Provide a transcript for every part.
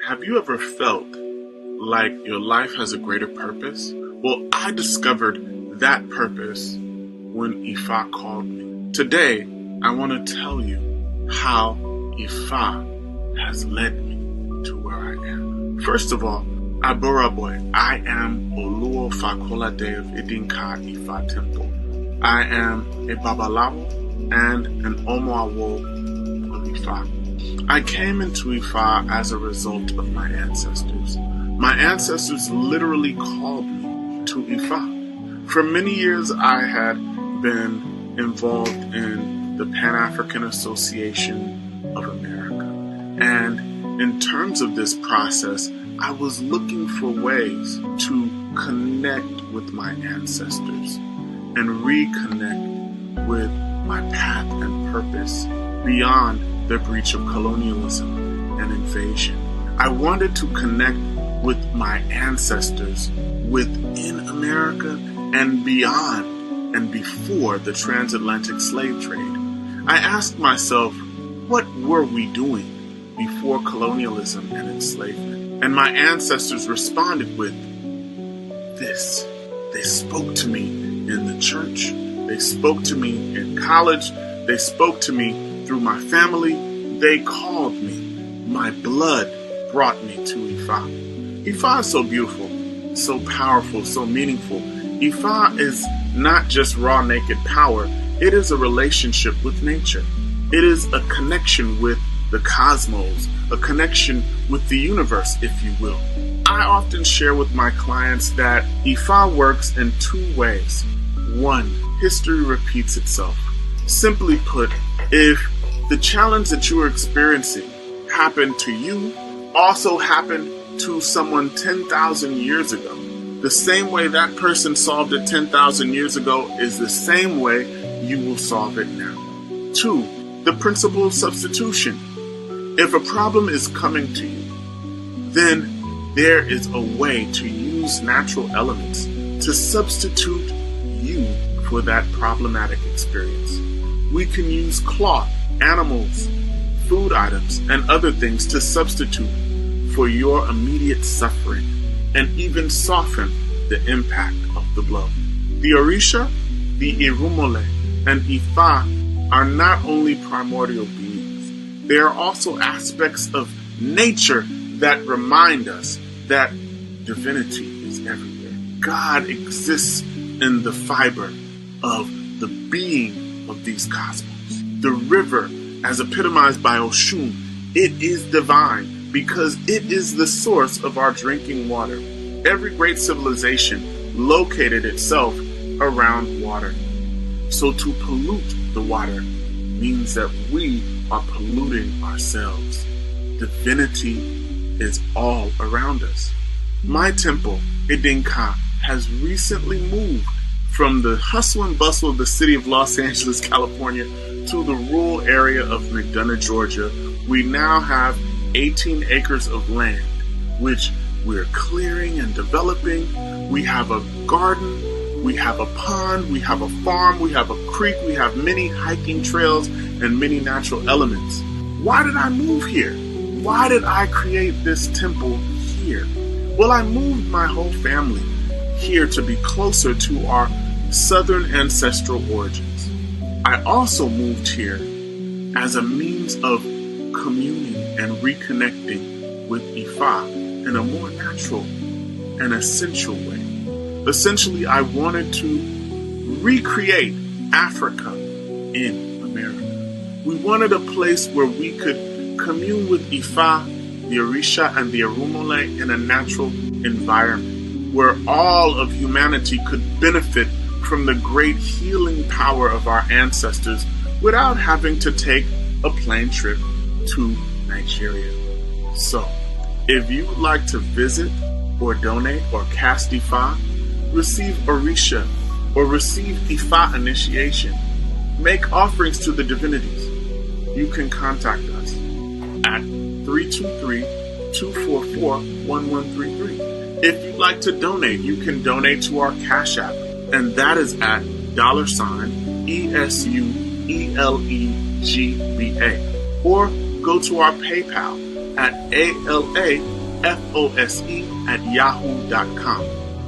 Have you ever felt like your life has a greater purpose? Well, I discovered that purpose when Ifa called me. Today, I want to tell you how Ifa has led me to where I am. First of all, Aboraboy, I am Oluo Fakolade of Idinka Ifa Temple. I am a Babalawo and an Omoawo of Ifa. I came into Ifa as a result of my ancestors. My ancestors literally called me to Ifa. For many years, I had been involved in the Pan-African Association of America. And in terms of this process, I was looking for ways to connect with my ancestors and reconnect with my path and purpose beyond the breach of colonialism and invasion. I wanted to connect with my ancestors within America and beyond and before the transatlantic slave trade. I asked myself, what were we doing before colonialism and enslavement? And my ancestors responded with this. They spoke to me in the church. They spoke to me in college. They spoke to me through my family. They called me. My blood brought me to Ifa. Ifa is so beautiful, so powerful, so meaningful. Ifa is not just raw naked power. It is a relationship with nature. It is a connection with the cosmos, a connection with the universe, if you will. I often share with my clients that Ifa works in two ways. One, history repeats itself. Simply put, if the challenge that you are experiencing happened to you, also happened to someone 10,000 years ago, the same way that person solved it 10,000 years ago is the same way you will solve it now. Two, the principle of substitution. If a problem is coming to you, then there is a way to use natural elements to substitute you for that problematic experience. We can use cloth, animals, food items, and other things to substitute for your immediate suffering and even soften the impact of the blow. The Orisha, the Irumole, and Ifa are not only primordial beings, they are also aspects of nature that remind us that divinity is everywhere. God exists in the fiber of the being of these cosmos. The river, as epitomized by Oshun, it is divine because it is the source of our drinking water. Every great civilization located itself around water. So to pollute the water means that we are polluting ourselves. Divinity is all around us. My temple, Idinka, has recently moved from the hustle and bustle of the city of Los Angeles, California, to the rural area of McDonough, Georgia. We now have 18 acres of land, which we're clearing and developing. We have a garden, we have a pond, we have a farm, we have a creek, we have many hiking trails and many natural elements. Why did I move here? Why did I create this temple here? Well, I moved my whole family here to be closer to our southern ancestral origins. I also moved here as a means of communing and reconnecting with Ifa in a more natural and essential way. Essentially, I wanted to recreate Africa in America. We wanted a place where we could commune with Ifa, the Orisha, and the Irumole in a natural environment where all of humanity could benefit from the great healing power of our ancestors without having to take a plane trip to Nigeria. So, if you would like to visit or donate or cast Ifa, receive Orisha or receive Ifa initiation, make offerings to the divinities, you can contact us at 323-244-1133. If you'd like to donate, you can donate to our Cash App, and that is at $ESUELEGBA. Or go to our PayPal at ALA FOSE@yahoo.com,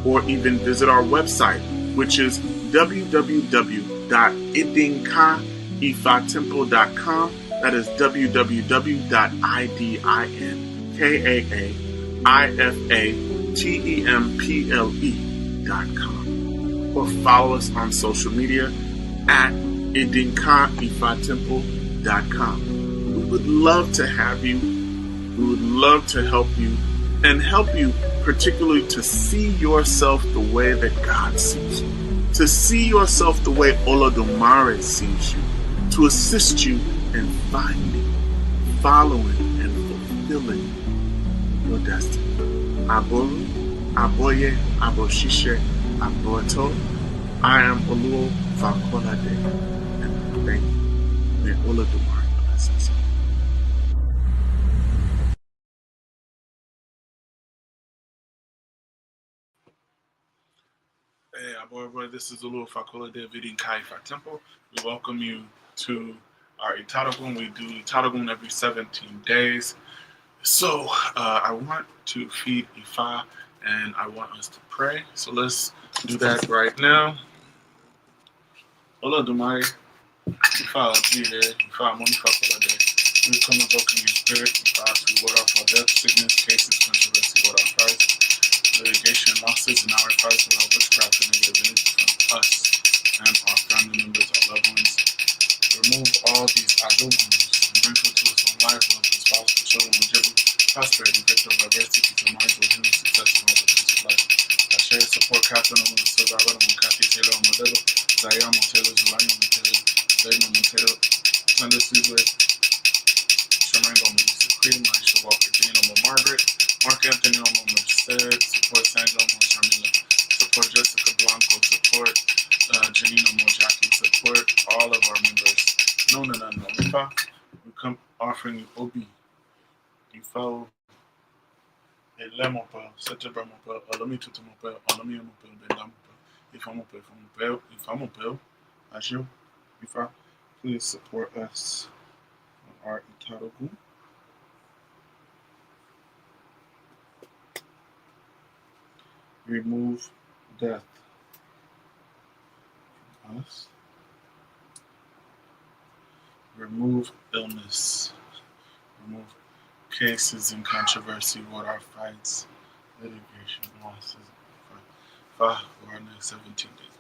or even visit our website, which is www.idinkaIfatemple.com. That is www.idinkaIfatemple.com. Or follow us on social media at idinkaifatemple.com. We would love to have you. We would love to help you, and help you particularly to see yourself the way that God sees you, to see yourself the way Itadogun sees you, to assist you in finding, following, and fulfilling your destiny. Aboru, Aboye, Aboshishe, Aboto. I am Oluo Fakolade, and thank you. May Itadogun bless us. Hey, boy, this is Oluo Fakolade of Idinka Temple. We welcome you to our Itadogun. We do Itadogun every 17 days. So I want to feed Ifa, and I want us to pray. So let's do that right now. Olodumare, Ifa Ojire, Ifa Monifa Kolade. We come invoking your spirit, Ifa, to ward off all death, sickness, cases, controversy, ward off Christ, litigation, losses, and our fights with our witchcraft and negative energy from us and our family members, our loved ones. Remove all these Itadoguns and bring forth to us on life, love, the spouse, the children, longevity, prosperity, victory of adversity, to minds with human success and all the things of life. I share support Captain on the Silver, Mukati Taylor, Modelo, Zaya Montelo, Zulani Montelo, Zayna Montelo, Sunday Sweetway, Shamango Melissa Cream, Maisha Walker, Jane Omo Margaret, Mark Anthony Omo Merced, support Sandra Omo Shamila, support Jessica Blanco, support Janino Mojaki, support all of our members. No. Ifa, we come offering you Obi, Ifa Obi, Elemopa, Setebramopa, Olomi Tutumopa, Olomi Amopa, Bendamopa, Ifa Mopel, Ashu, Ifa, please support us on our Itadogun. Remove death from us. Remove illness. Remove cases and controversy, what our fights, litigation, losses, for our next 17 days.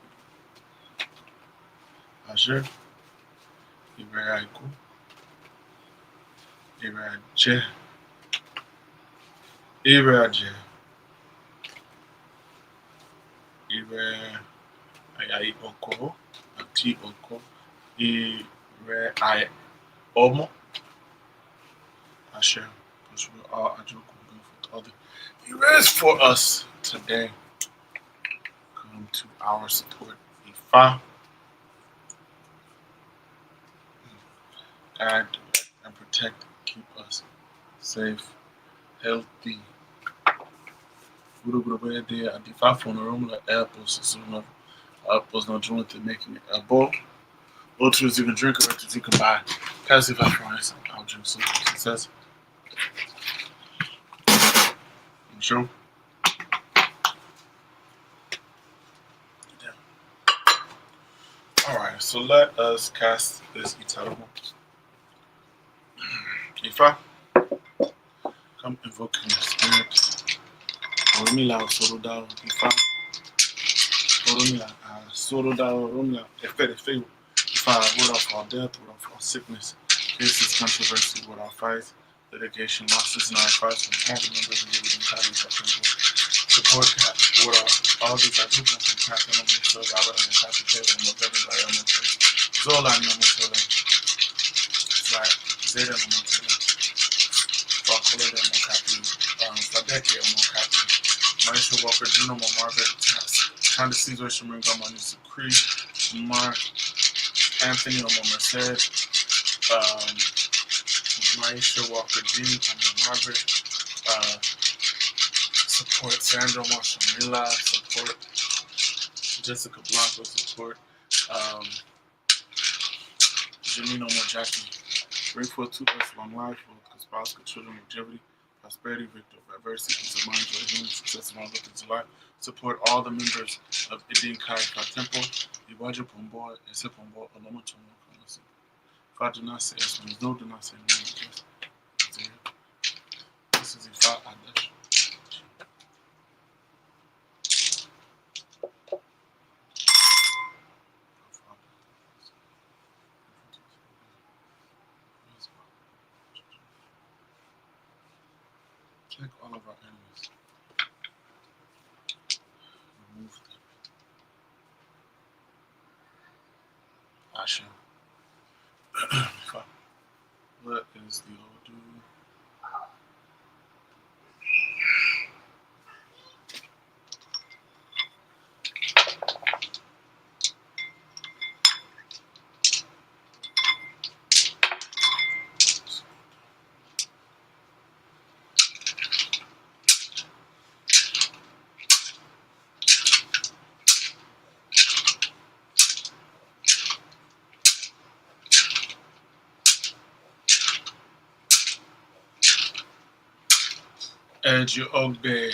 Asher, Ibrahiko, Ibraje, Ibraje, Ibrahai Oko, Ati Oko, Ibrahai Omo, Asher, because we're all Ajoku for all the erase for us today. Come to our support, Ifa. Guide, direct, and protect, keep us safe, healthy. Apples not joint to making it a bowl. Ultras you can drink or you can buy. Passive afterwards, I'll drink some success. I'm sure. Yeah. Alright, so let us cast this Itadogun. Ifa, come invoking your spirit. Orumila Sorudao, Ifa. Orumila Sorudao, Orumila, Efe. Ifa, ward off all death, ward off all sickness, cases, controversy, ward off fights, litigation, losses, and our fights from all the members of the Italian Temple. Support ward off all these Itadogun from Captain on the show, Robert and Captain Taylor, and whatever I am. Zola no Montella. It's like Zeta no Montella. Fakola no Montella. Sadeke no Montella. Maisha Walker, Juno Margaret, Tanda Caesar, Shamarin Gamani Sucree, Mark, Anthony Omo Merced, Maisha Walker, Jean Omo Margaret, support Sandra Moshamila, support Jessica Blanco, support Janino Mojaki. Bring forth to us long life, both spouse, children, longevity, prosperity, victory of adversity, peace of mind, joy, healing, success, and all the things in life. Support all the members of Indian Kai Temple. Iwaju Pumbo, Ese Pumbo, Olomotomo, Konasi. If I do not say yes, no, do not say no. This is Ifa Adash. Check all of our enemies. Remove them. Asha. What is the Odu? Eji Ogbe.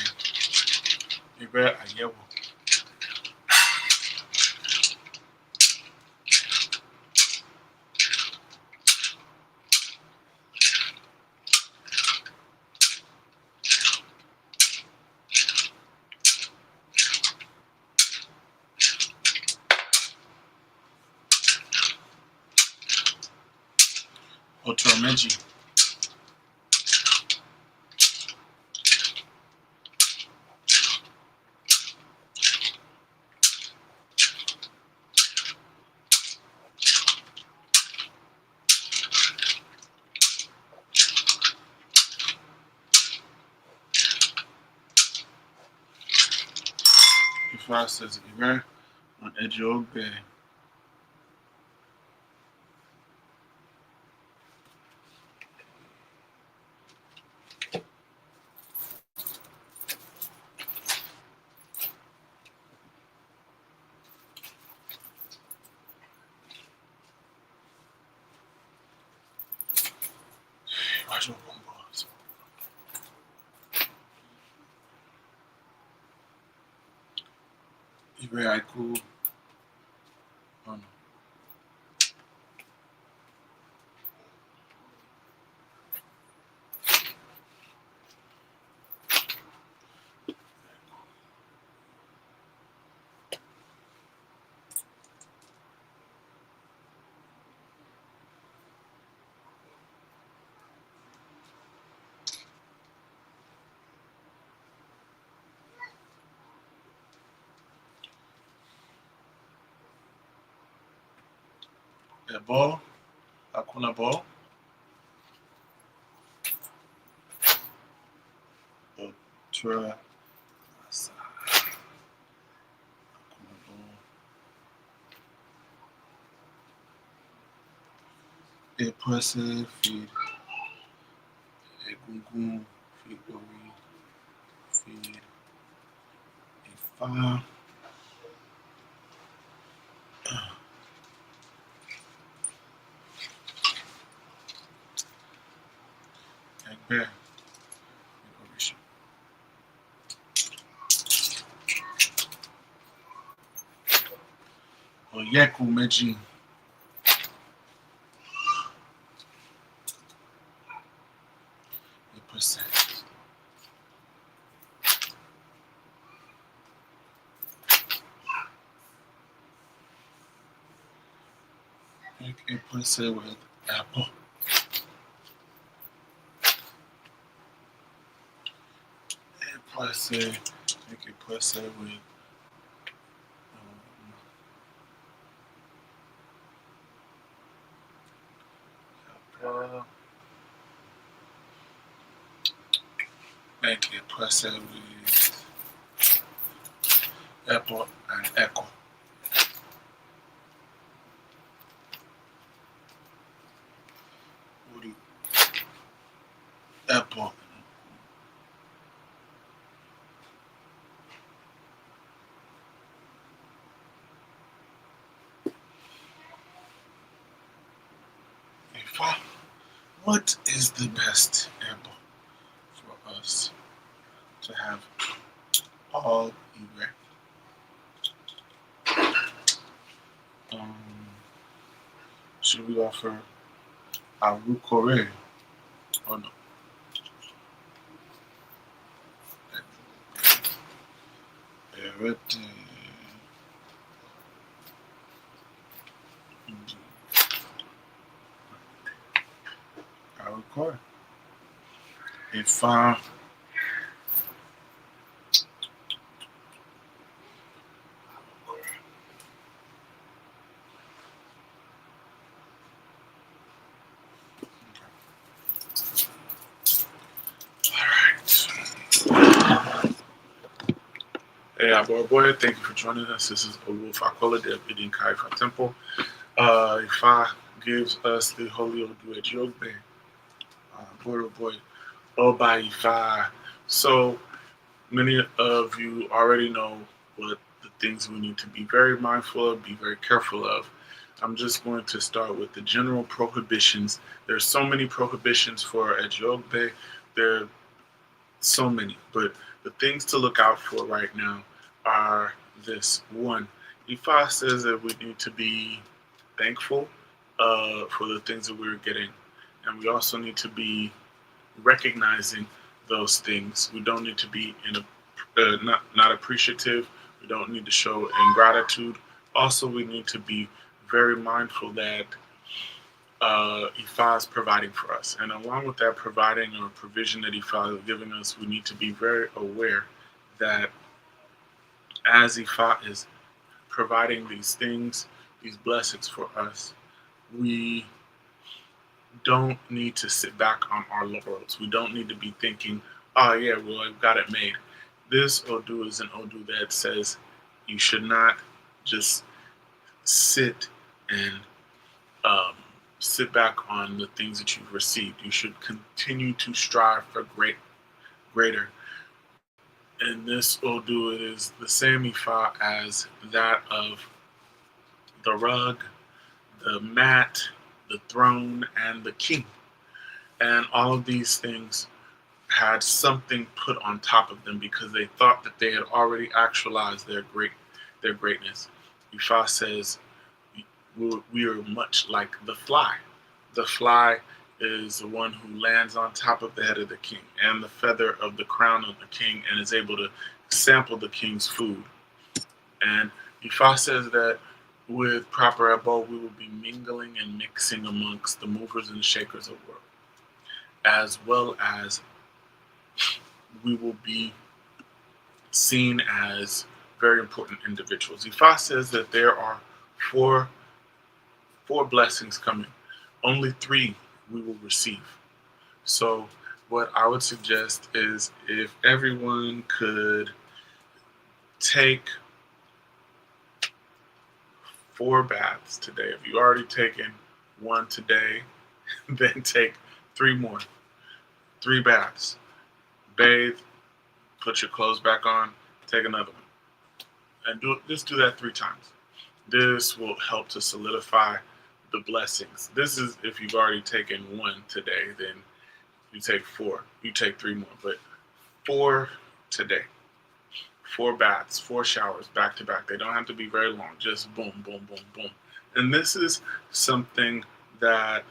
Ibe Ayewo. Otomeji. Ifa says Ibe on Eji Ogbe. Iwaju Pumbo. Ibe Aiku. Oh no. Ebo. Akuna Bo. Otra. Akuna Bo. Epwese feed. Egungun feed Ori. Feed. Ifa. Egbe. Orisha. Oyeku Meji. Epwese. Make Epwese with apple. Epwese. Make Epwese with apple. Make Epwese with apple and echo. Ori. Apple. Ifa. What is the best apple for us to have all Iwe. Should we offer Arukore or no? Arukore. If Hey, boy, thank you for joining us. This is Olufakola, the Abidin Kaifa Temple. Ifa gives us the Holy Odu Ejiobe. Boy, Oba Ifa. So many of you already know what the things we need to be very mindful of, be very careful of. I'm just going to start with the general prohibitions. There's so many prohibitions for Ejiobe. There are so many, but the things to look out for right now are this. One, Ifa says that we need to be thankful for the things that we're getting, and we also need to be recognizing those things. We don't need to be not appreciative. We don't need to show ingratitude. Also, we need to be very mindful that Ifa is providing for us. And along with that providing or provision that Ifa is giving us, we need to be very aware that as Ifa is providing these things, these blessings for us, we don't need to sit back on our laurels. We don't need to be thinking, oh yeah, well, I've got it made. This Odu is an Odu that says you should not just sit and sit back on the things that you've received. You should continue to strive for greater. And this Odu, it is the same Ifa as that of the rug, the mat, the throne, and the king. And all of these things had something put on top of them because they thought that they had already actualized their greatness. Ifa says we are much like the fly. The fly is the one who lands on top of the head of the king and the feather of the crown of the king and is able to sample the king's food. And Ifa says that with proper ebo, we will be mingling and mixing amongst the movers and shakers of the world, as well as we will be seen as very important individuals. Ifa says that there are four blessings coming. Only three we will receive. So what I would suggest is if everyone could take 4 baths today. If you already taken one today, then take 3 more. 3 baths. Bathe, put your clothes back on, take another one. And just do that 3 times. This will help to solidify the blessings. This is if you've already taken 1 today, then you take 4. You take 3 more, but 4 today. 4 baths, 4 showers back to back. They don't have to be very long, just boom, boom, boom, boom. And this is something that,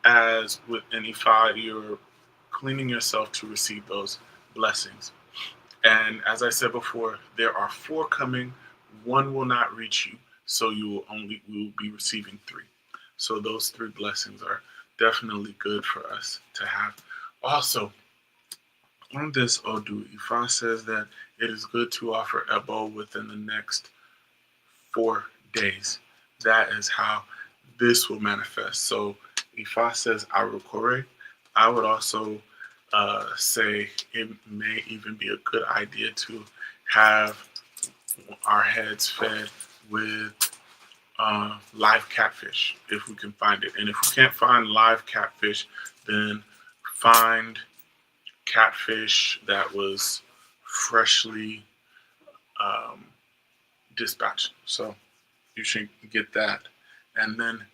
as with any Ifa, you're cleaning yourself to receive those blessings. And as I said before, there are 4 coming. 1 will not reach you, so we will be receiving 3. So those 3 blessings are definitely good for us to have. Also, on this Odu, Ifa says that it is good to offer Ebo within the next 4 days. That is how this will manifest. So Ifa says Arukore. I would also say it may even be a good idea to have our heads fed with live catfish if we can find it. And if we can't find live catfish, then find catfish that was freshly dispatched. So you should get that, and then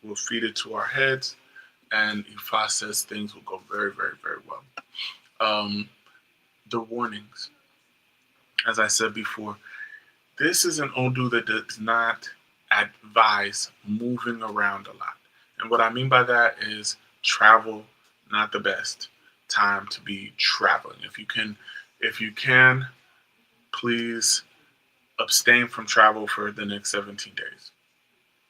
we'll feed it to our heads, and Ifa says things will go very, very, very well. The warnings, as I said before, this is an Odu that does not advise moving around a lot. And what I mean by that is travel, not the best time to be traveling. If you can, please abstain from travel for the next 17 days.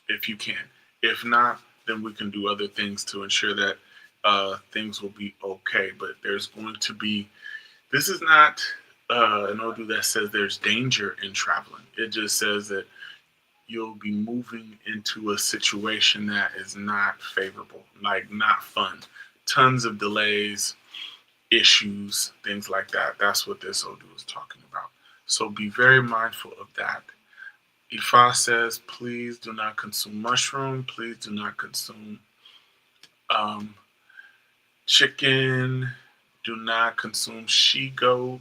If you can. If not, then we can do other things to ensure that things will be okay. But there's going to be, this is not an Odu that says there's danger in traveling. It just says that you'll be moving into a situation that is not favorable, like not fun. Tons of delays, issues, things like that. That's what this Odu is talking about. So be very mindful of that. Ifa says, please do not consume mushroom. Please do not consume chicken. Do not consume she-goat.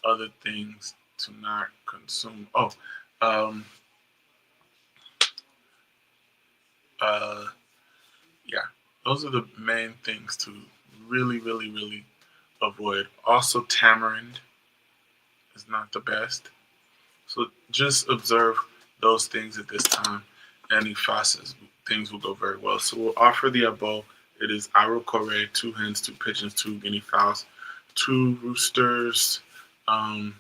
Other things to not consume. Yeah, those are the main things to really, really, really avoid. Also, tamarind is not the best. So just observe those things at this time, and Ifa says things will go very well. So we'll offer the abo. It is Arokore, 2 hens, 2 pigeons, 2 guinea fowls, 2 roosters, and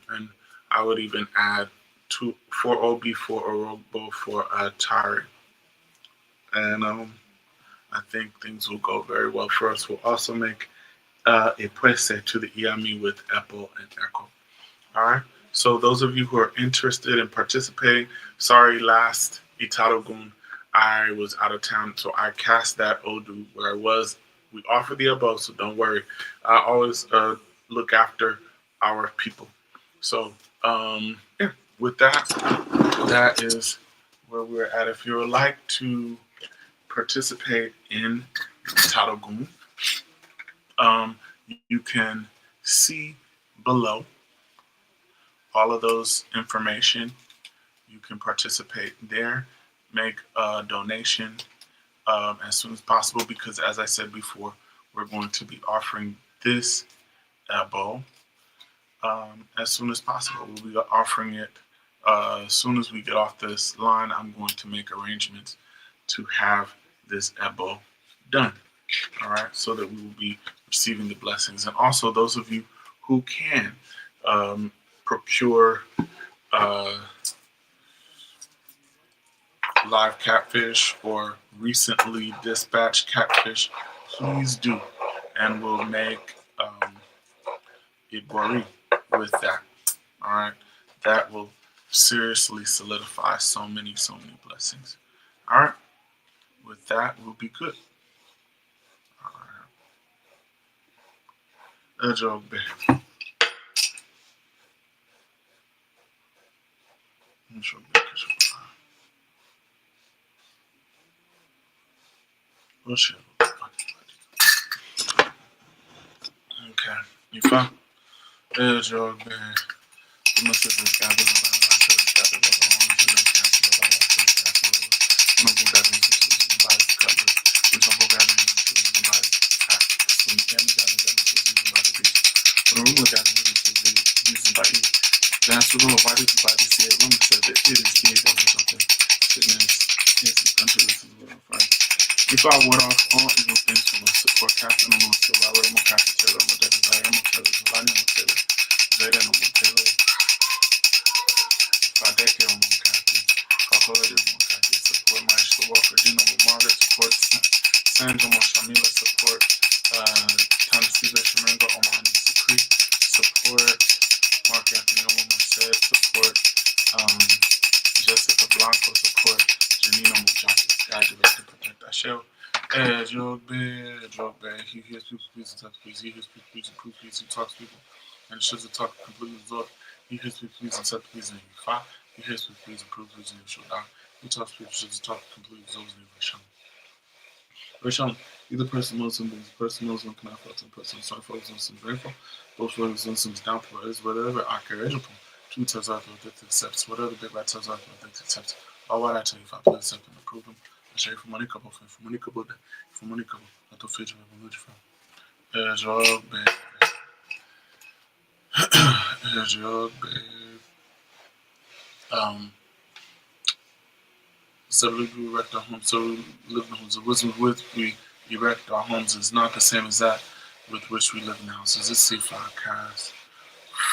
I would even add 4 obi, 4 orogbo, 4 tari. And I think things will go very well for us. We'll also make a puese to the iami with apple and echo. All right. So those of you who are interested in participating, sorry, last Itadogun, I was out of town, so I cast that Odu where I was. We offer the abo, so don't worry. I always look after our people. So yeah, with that, that is where we're at. If you would like to participate in Itadogun, you can see below all of those information. You can participate there, make a donation as soon as possible, because as I said before, we're going to be offering this abo as soon as possible. We'll be offering it as soon as we get off this line. I'm going to make arrangements to have this abo done, all right, so that we will be receiving the blessings. And also those of you who can procure live catfish or recently dispatched catfish, please do, and we'll make ibori with that. All right, that will seriously solidify so many blessings. All right, with that, we'll be good. All right, job, okay, Ifa, job, that's the why did you buy this here? Room said that it is big or something. If I ward off all evil things from us, support Captain on us, I would have Captain Taylor, I'm a desire, I'm a Taylor, Giovanni, I'm a Taylor, Zayden, I'm a Taylor, Fadeke, I'm a Captain, Kakola, I'm a Captain, support Maestro Walker, Dino, Margaret, support Sandra, Shamila, support Tanasiba, Shamengo, Omani, Secret, support Mark Anthony, said, support Jessica Blanco, support Janino Mujaki, God direct and protect that show. He hears people, please, and talks, please. He hears people, please, and proves, please. He talks people, and shows the talk completely absorbed. He hears people, please, and talks, please, and he fight. He hears people, please, and proves, please, and he show down. He talks people, shows the talk completely absorbed, and he shown. Rishon, either person Muslim, person Muslim cannot fail to person sorry for Muslim grateful. Both for Muslims downpour is whatever I care upon. Two tells out with accepts, whatever big right tells out with accepts. All what I tell you, if I please accept and approve them. Achei Fumanica, Fumanica, Fumanica, a tua feita, vamos falar. Job, job, so we erect our homes. So we live in homes. The wisdom with we erect our homes is not the same as that with which we live in houses. Let's see if I cast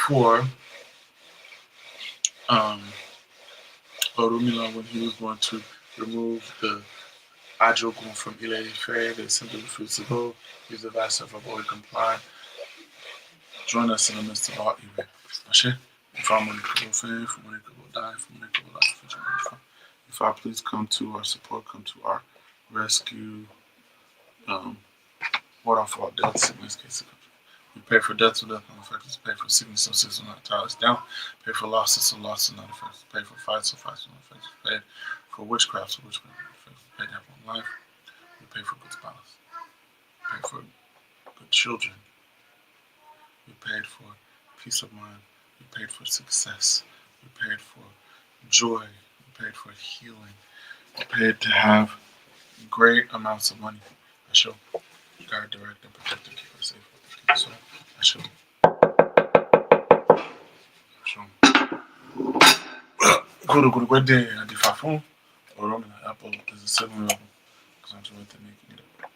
for Orumila when he was going to remove the Itadogun from Ile-Ife, they simply refused to go. He's advised of avoid comply. Join us in the midst of all evil. Ashe? If I'm going to go fail, if I'm going to go die, if I'm going to go life, if I please come to our support, come to our rescue. What off all death, sickness, case of we pay for death, so death not affect us. Pay for sickness, so sickness will not tie us down. Pay for losses, so losses not affect us. Pay for fights, so fights will not affect us. Pay for witchcraft, so witchcraft will not affect us. Pay to have one life. We pay for good spouse. Pay for good children. We paid for peace of mind. We paid for success. We paid for joy. We paid for healing. We paid to have great amounts of money. I shall guard, direct, and protect and keep us safe. So I shall. Go to good day at the Fafon or on the Apple is a 7-level because I'm trying to make it up.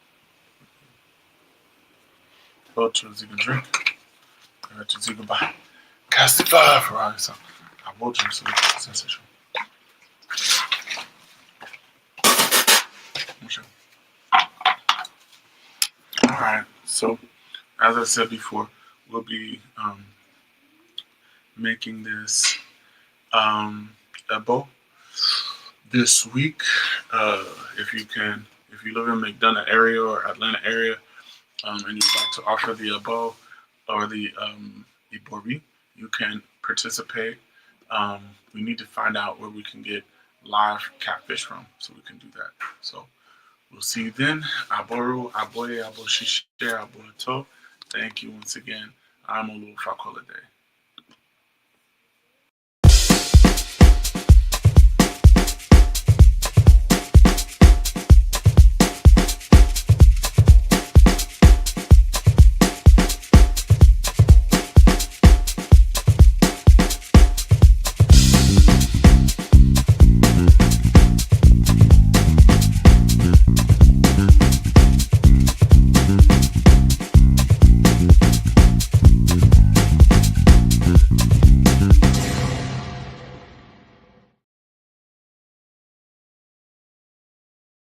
Oh, choose you can drink. I choose you can buy. Cast it fire for us. I will drink some sensation. Alright, so as I said before, we'll be making this ebo this week. If you live in McDonough area or Atlanta area, and you'd like to offer the ebo or the ibori, you can participate. We need to find out where we can get live catfish from, so we can do that. So we'll see you then. Aboru, aboye, aboshishe, aboto. Thank you once again. I'm Olu Fakolade.